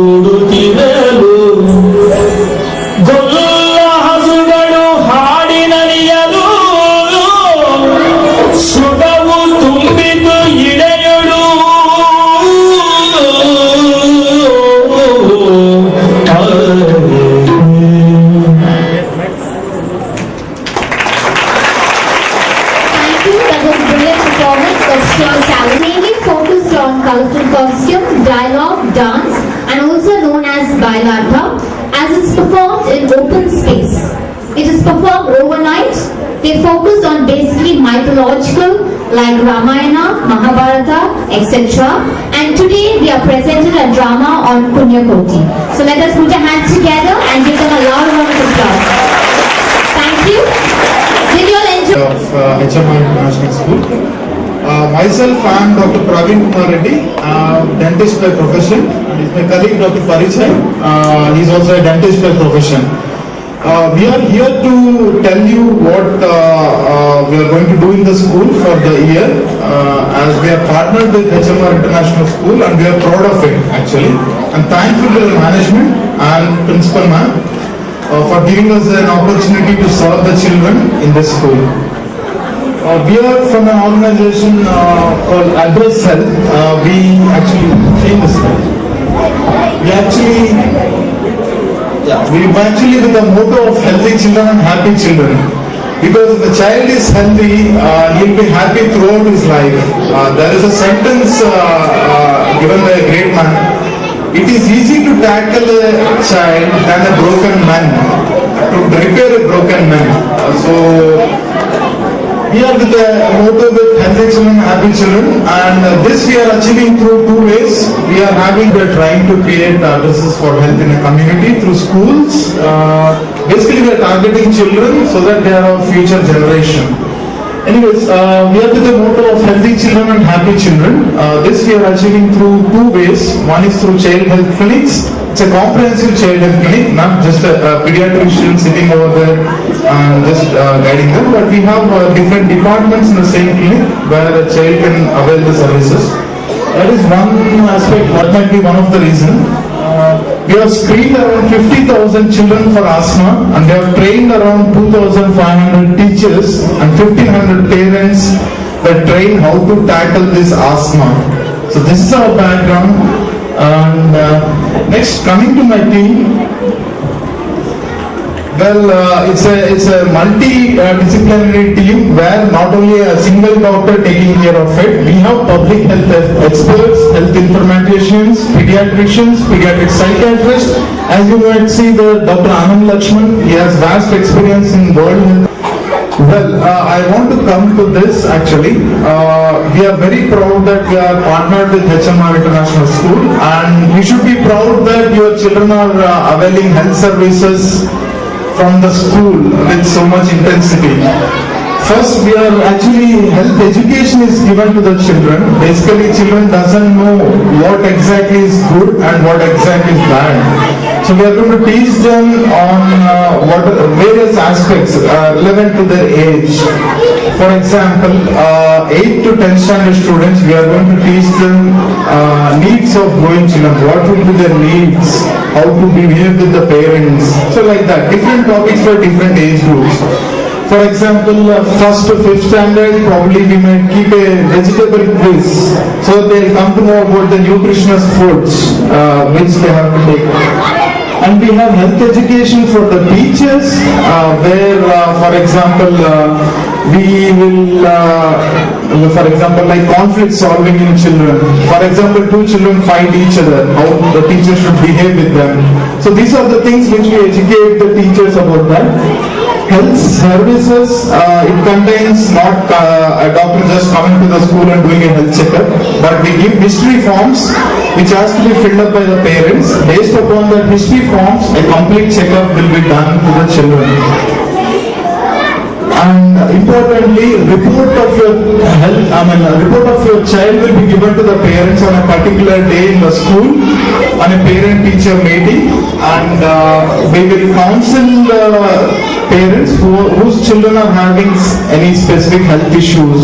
ಕೂಡುತ್ತಿರಲು ಗೊಲ್ಲ ಹಸುಗಳು ಹಾಡಿನರಿಯಲು ಸುಖವು ತುಂಬಿತು ಇಳೆಯಳು Colorful costume, dialogue, dance, and also known as Bailata, as it's performed in open space. It is performed overnight. They focus on basically mythological like Ramayana, Mahabharata, etc. And today we are presenting a drama on Punyakoti. So let us put our hands together and give them a loud round of applause. Thank you. Did you all enjoy? Of HMR International School. Myself, I am Dr. Praveen Kumar Reddy, dentist by profession. He is my colleague Dr. Parichay. He is also a dentist by profession. We are here to tell you what we are going to do in the school for the year, as we are partnered with HMR International School and we are proud of it actually. And thankful to the management and principal ma'am for giving us an opportunity to serve the children in this school. We are from an organization called Address Health. We actually change this. We actually with the motto of healthy children and happy children. Because if the child is healthy, he'll be happy throughout his life. There is a sentence given by a great man. It is easy to tackle a child than a broken man. To repair a broken man. So we are with the motto with healthy children, happy children, and this we are achieving through two ways. We are trying to create addresses for health in a community through schools. Basically, we are targeting children so that they are our future generation. Anyways, we are with the motto of healthy children and happy children. This we are achieving through two ways. One is through child health clinics. It's a comprehensive child health clinic, not just a pediatrician sitting over there and just guiding them, but we have different departments in the same clinic where a child can avail the services. That is one aspect, that might be one of the reasons. We have screened around 50,000 children for asthma and we have trained around 2,500 teachers and 1,500 parents that train how to tackle this asthma. So this is our background. And next, coming to my team, well, it's a multi-disciplinary team where not only a single doctor taking care of it, we have public health experts, health informaticians, pediatricians, pediatric psychiatrists. As you might see, the Dr. Anand Lakshman, he has vast experience in world health. Well, I want to come to this actually. We are very proud that we are partnered with HMR International School, and you should be proud that your children are availing health services from the school with so much intensity. First, we are actually, health education is given to the children. Basically, children doesn't know what exactly is good and what exactly is bad. So we are going to teach them on various aspects relevant to their age. For example, 8 to 10 standard students, we are going to teach them needs of growing children. What will be their needs? How to behave with the parents? So like that, different topics for different age groups. For example, first to fifth standard, probably we might keep a vegetable quiz, so they'll come to know about the nutritious foods which they have to take. And we have health education for the teachers, where, for example, we will, for example, like conflict solving in children. For example, two children fight each other, how the teacher should behave with them. So these are the things which we educate the teachers about that. Health services, it contains not a doctor just coming to the school and doing a health checkup, but we give history forms which has to be filled up by the parents. Based upon the history forms, a complete checkup will be done to the children. And importantly, report of your health, report of your child will be given to the parents on a particular day in the school, on a parent-teacher meeting, and we will counsel the parents whose children are having any specific health issues.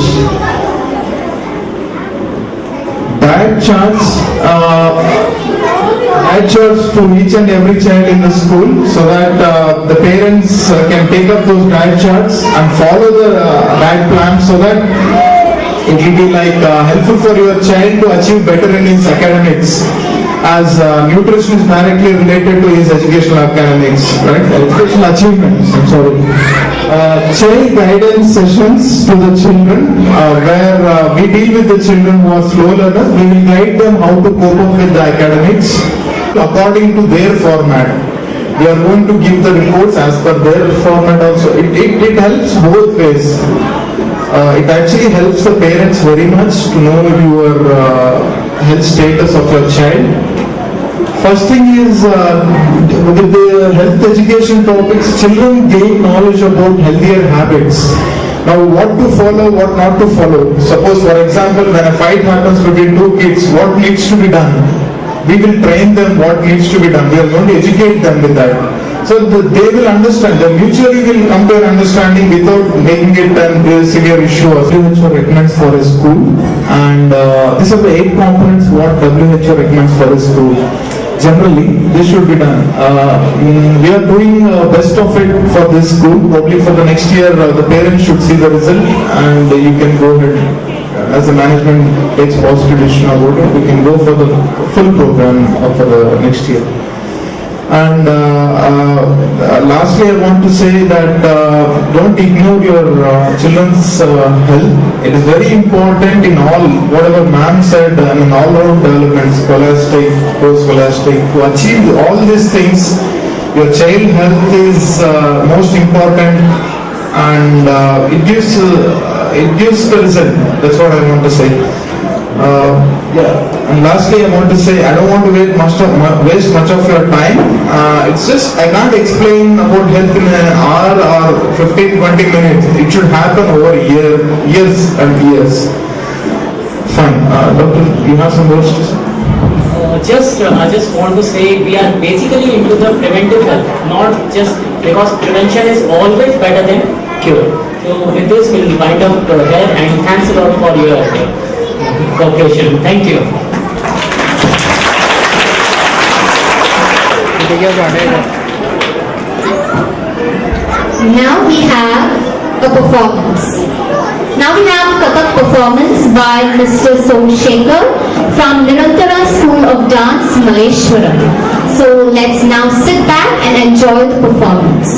Diet charts. diet charts to each and every child in the school so that the parents can take up those diet charts and follow the diet plan so that it will be like helpful for your child to achieve better in his academics, as nutrition is directly related to his educational academics, right? Educational achievements, I'm sorry. Child guidance sessions to the children where we deal with the children who are slow learners. We will guide them how to cope up with the academics according to their format. We are going to give the reports as per their format also. It helps both ways. It actually helps the parents very much to know your health status of your child. First thing is with the health education topics, children gain knowledge about healthier habits. Now what to follow, what not to follow. Suppose for example when a fight happens between two kids, what needs to be done? We will train them what needs to be done. We are going to educate them with that. So they will understand, they mutually will come to an understanding without making it a severe issue. WHO recommends for a school, and these are the 8 components what WHO recommends for a school. Generally, this should be done. We are doing best of it for this school. Probably for the next year, the parents should see the result, and you can go ahead. As the management takes positive decision about it, we can go for the full program for the next year. And lastly, I want to say that don't ignore your children's health. It is very important in all, whatever ma'am said, in all round development, scholastic, post-scholastic, to achieve all these things, your child health is most important, and it gives the result. That's what I want to say. And lastly, I want to say I don't want to waste much of your time. It's just I can't explain about health in an hour or 15-20 minutes. It should happen over years and years. Fine. Doctor, you have some words to say? I just want to say we are basically into the preventive health, not just because prevention is always better than cure. So with this we'll wind up here, and thanks a lot for your cooperation. Thank you. Now we have a performance. Now we have Kathak performance by Mr. Somshekhar from Nirantara School of Dance, Malleshwaram. So let's now sit back and enjoy the performance.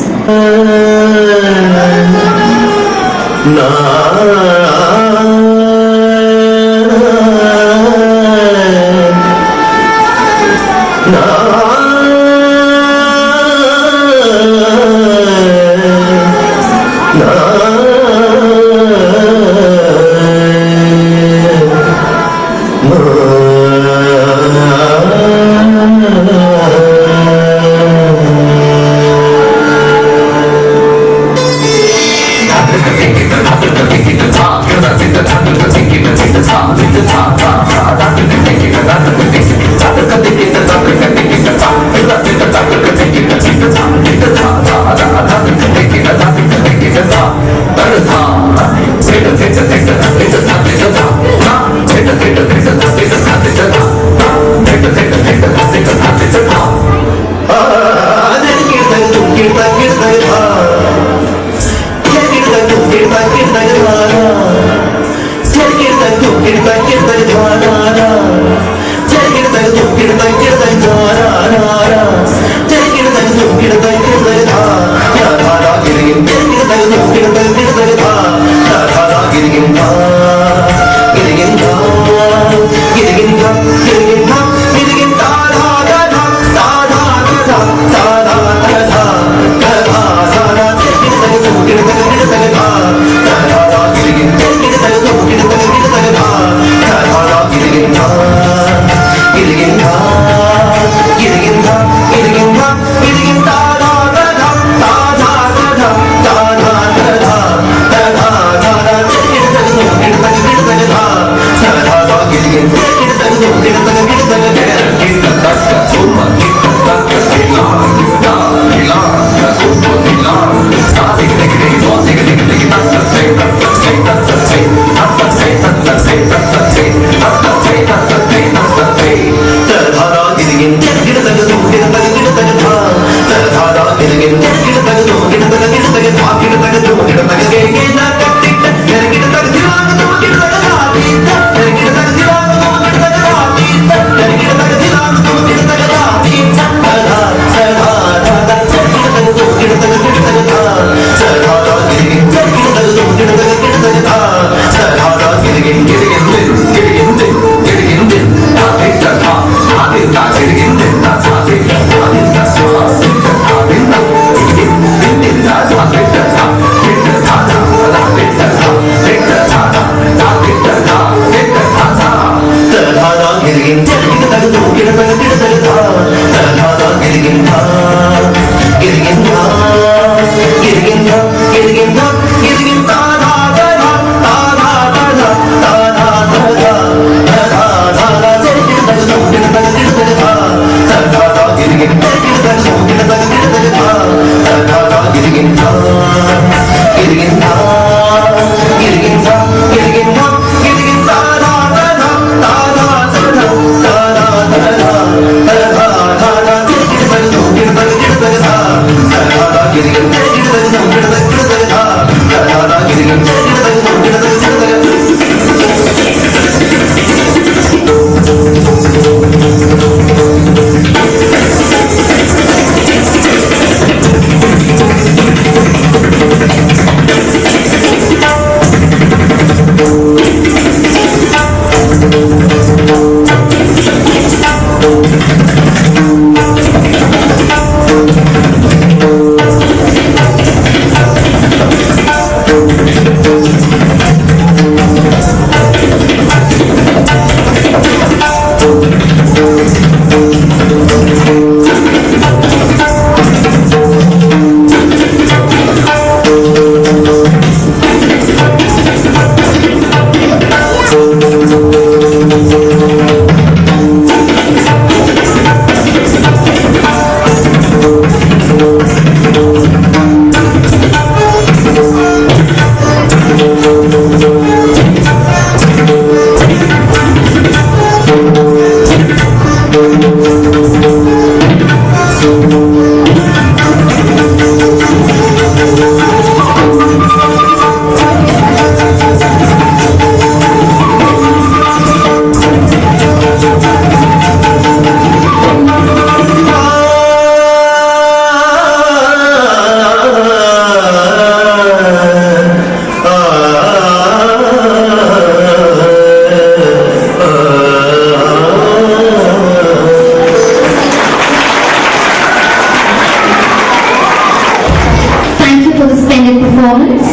performance.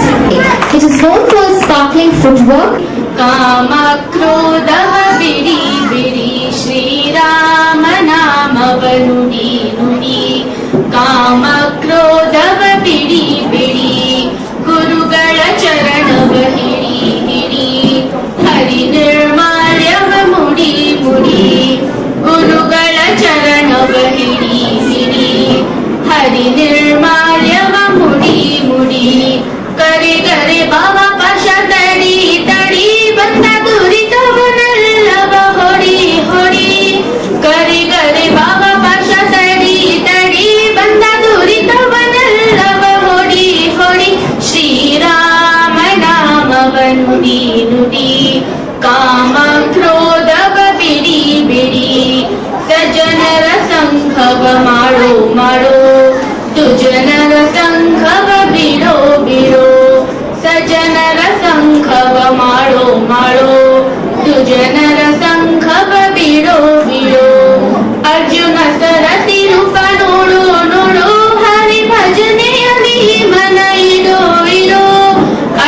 It is known for its sparkling footwork. ಕಾಮಕ್ರೋಧವ ಬಿಡಿ ಬಿಡಿ ಶ್ರೀರಾಮ ನಾಮವ ನುಡಿ ನುಡಿ ಕಾಮಕ್ರೋಧವ ಬಿಡಿ ಬಿಡಿ ಗುರುಗಳ ಚರಣವ ಹಿಡಿ ಹಿಡಿ ಹರಿ ನಿರ್ಮಾಲ್ಯವ ಮುಡಿ ಮುಡಿ ಗುರುಗಳ ಚರಣವ ಹಿಡಿ ಹಿಡಿ ಹರಿ ನಿರ್ಮಾಲ್ಯವ ಮುಡಿ ಮುಡಿ ಕರೆ ಗರೆ ಬಾಬಾ ಪಾಶ ತಡಿ ತಡಿ ಬಂದ ದುರಿತವನೆಲ್ಲವ ಹೊಡಿ ಹೊಡಿ ಕರೆ ಗರೆ ಬಾಬಾ ಪಾಶ ತಡಿ ತಡಿ ಬಂದ ದುರಿತವನೆಲ್ಲವ ಹೊಡಿ ಹೊಡಿ ಶ್ರೀರಾಮ ನಾಮವ ನುಡಿ ನುಡಿ ಕಾಮ ಕ್ರೋಧವ ಬಿಡಿ ಬಿಡಿ ಸಜ್ಜನರ ಸಂಘವ ಮಾಡೋ ಮಾಡೋ ದುಜನರ ಸಂಘವ ಬಿಡೋ ಬಿಡೋ ಸಜ್ಜನರ ಸಂಘವ ಮಾಡೋ ಮಾಡೋ ದುಜನರ ಸಂಘವ ಬಿಡೋ ಬಿಡೋ ಅರ್ಜುನ ಸರತಿ ರೂಪ ನೋಡು ನೋಡು ಹರಿ ಭಜನೆಯಲ್ಲಿ ಮನ ಇಡೋ ಇಡೋ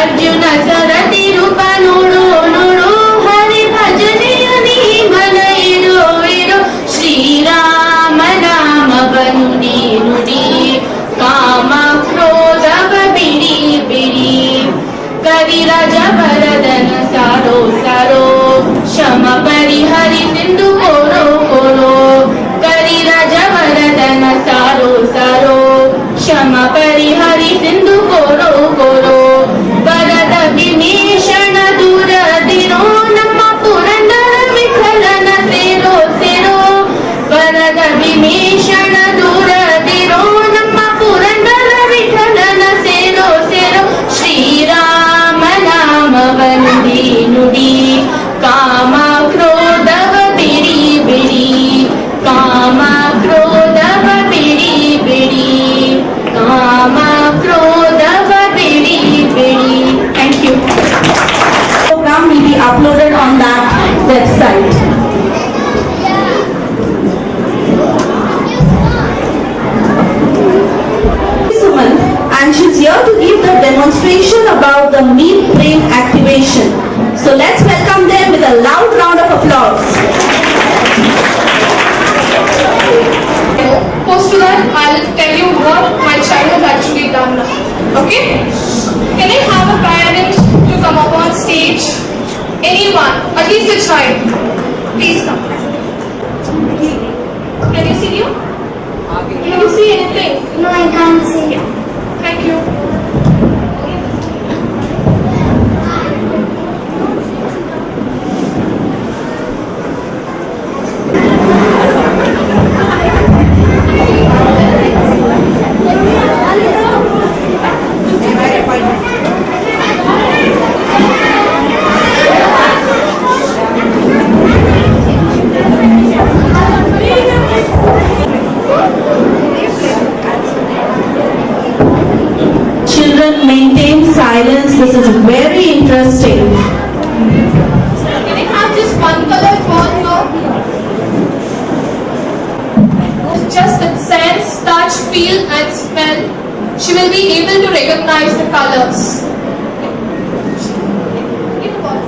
ಅರ್ಜುನ ಸರತಿ ರೂಪ ನೋಡು ನೋಡು ಹರಿ ಭಜನೆಯಲ್ಲಿ ಮನ ಇಡೋ ಇಡೋ ಶ್ರೀರಾಮ ನಾಮವ ನುಡಿ ನುಡಿ ಕಾಮ ಕ್ರೋಧವ ಬಿಡಿ ಬಿಡಿ ಕವಿರಾಜ ವರದನ ಸಾರೋ ಸಾರೋ ಶಮ ಪರಿಹರಿ ಸಿಂಧು ಕೋರೋ ಕೋರೋ ಕವಿರಾಜ ವರದನ ಸಾರೋ ಸಾರೋ ಶಮ ಪರಿಹರಿ ಸಿಂಧು ಕೋರೋ ಕೋರೋ ವರದ ವಿಭೀಷಣ ದೂರದಿರೋ ನಮ್ಮ ಪುರಂದರ ವಿಠಲನ ಸೇರೋ ಸೇರೋ ವರದ ವಿಭೀಷಣ ದೂರದಿರೋ ನಮ್ಮ ಪುರಂದರ ವಿಠಲನ ಸೇರೋ ಸೇರೋ ಶ್ರೀರಾಮ ನಾಮವ ನುಡಿ ನುಡಿ ಕಾಮ ಕ್ರೋಧವ ಬಿಡಿ ಬಿಡಿ ಕಾಮ ಕ್ರೋಧವ ಬಿಡಿ ಬಿಡಿ ಕಾಮ ಕ್ರೋಧವ ಬಿಡಿ ಬಿಡಿ. Thank you. Program will be uploaded on that website. Suman, and she's here to give the demonstration about the meat brain activation. So let's welcome them with a loud round of applause. Post to that, I'll tell you what my child has actually done now. Okay? Can I have a parent to come up on stage? Anyone, at least a child. Please come. Can you see you? Can you see anything? No, I can't see. Thank you. Children, maintain silence. This is very interesting. Can I have just one color ball here? Just that sense, touch, feel and smell. She will be able to recognize the colors. Give the ball.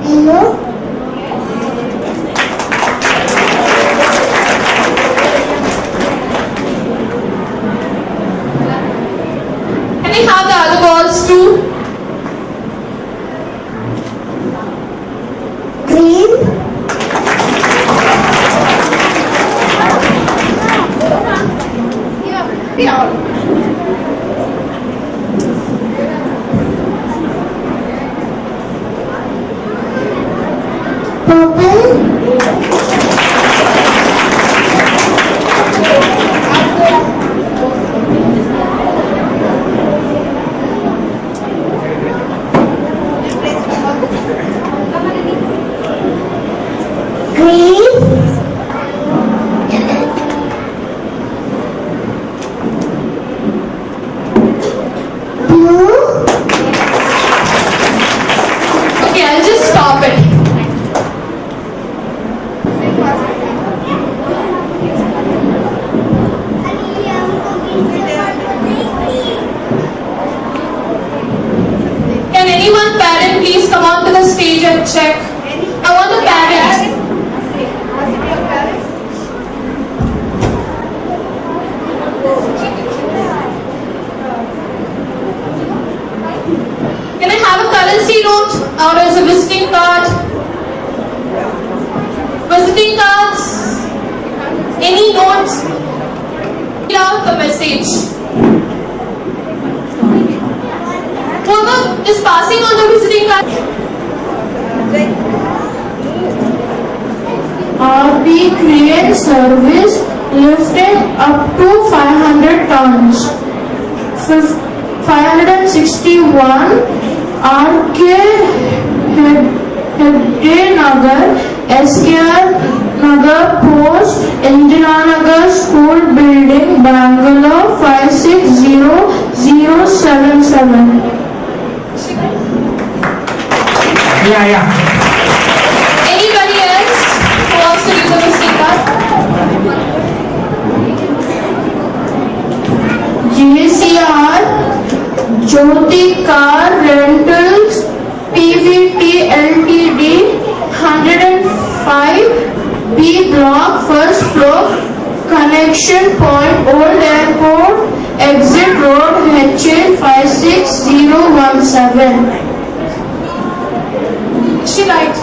Hello? Can I have the other balls too? Green? Anyone parent, please come on to the stage and check. I want the parent. Can I have a currency note or as a visiting card? Visiting cards? Any notes? Read out the message. Whoever is passing on the visiting card. RB crane service lifting up to 500 tons. 561 RK Hegde Nagar, SKR Nagar Post, Indiranagar School Building, Bangalore 560077. Yeah. Anybody else who wants to use the visiting card? GCR Jyoti Car Rentals PVT Ltd 105 B Block First Floor Connection Point Old Airport Exit Road HL 56017. Is she right?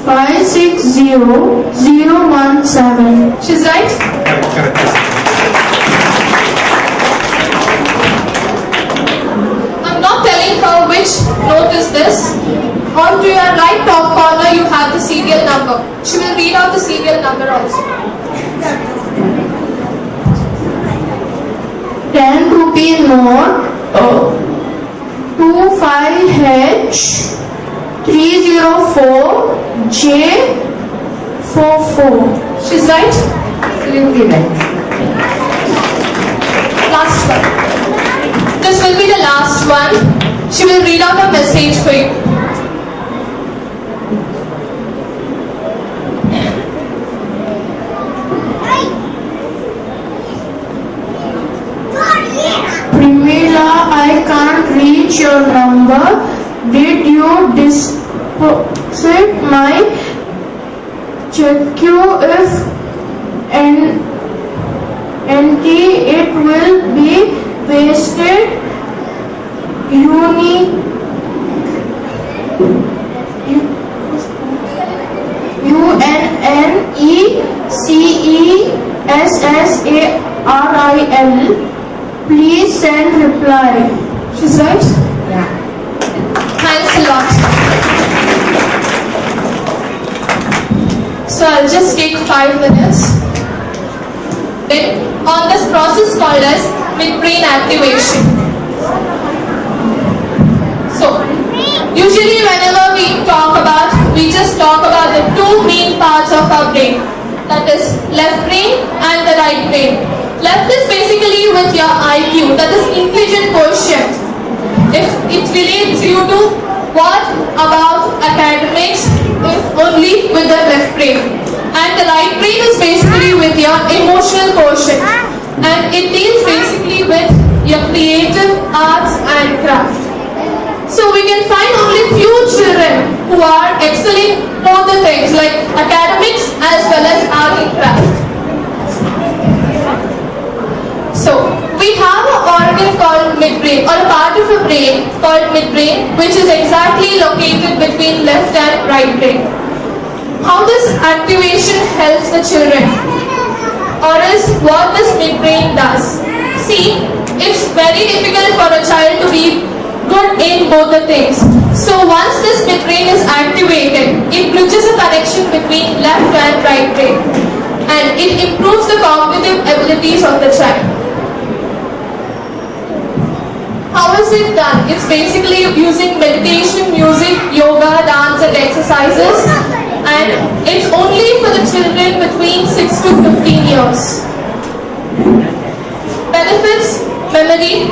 56017. She's right? I'm not telling her which note is this. On to your right top corner you have the serial number. She will read out the serial number also. 10 rupee note 25H 304J44. She's right? Absolutely right. Last one. This will be the last one. She will read out a message for you. Primila, I can't reach your number. Did you deposit my check if NT it will be wasted? UNNECESSARIL. Please send reply. She's right? Yeah. Thanks a lot. So I'll just take 5 minutes. Then on this process called as midbrain activation. So usually whenever we just talk about the two main parts of our brain. That is left brain and the right brain. Left is basically with your IQ, that is intelligent quotient. If it relates you to what about academics, if only with the left brain. And the right brain is basically with your emotional quotient. And it deals basically with your creative arts and craft. So we can find only few children who are excelling both the things like academics as well as art and craft. So we have an organ called midbrain or a part of a brain called midbrain which is exactly located between left and right brain. How this activation helps the children or is what this midbrain does. See, it's very difficult for a child to be good in both the things. So once this midbrain is activated, it bridges a connection between left and right brain and it improves the cognitive abilities of the child. How is it done? It's basically using meditation, music, yoga, dance and exercises, and it's only for the children between 6 to 15 years. Benefits: memory,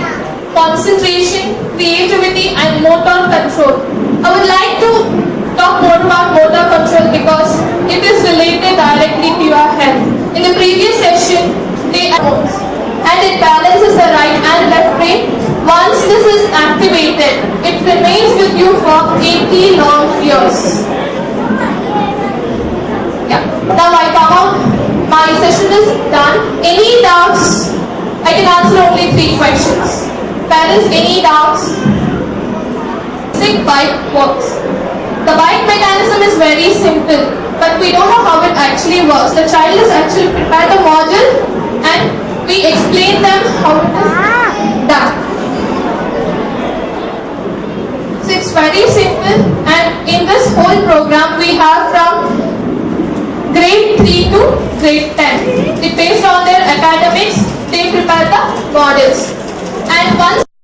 concentration, creativity and motor control. I would like to talk more about motor control because it is related directly to your health. In the previous session, this is activated, it remains with you for 80 long years. Yeah. Now I come out. My session is done. Any doubts? I can answer only 3 questions. Parents, any doubts? Basic bike works. The bike mechanism is very simple, but we don't know how it actually works. The child is actually prepared the module and we explain them how it is done. So it's very simple, and in this whole program we have from grade 3 to grade 10. It based on their academics, they prepare the models. And once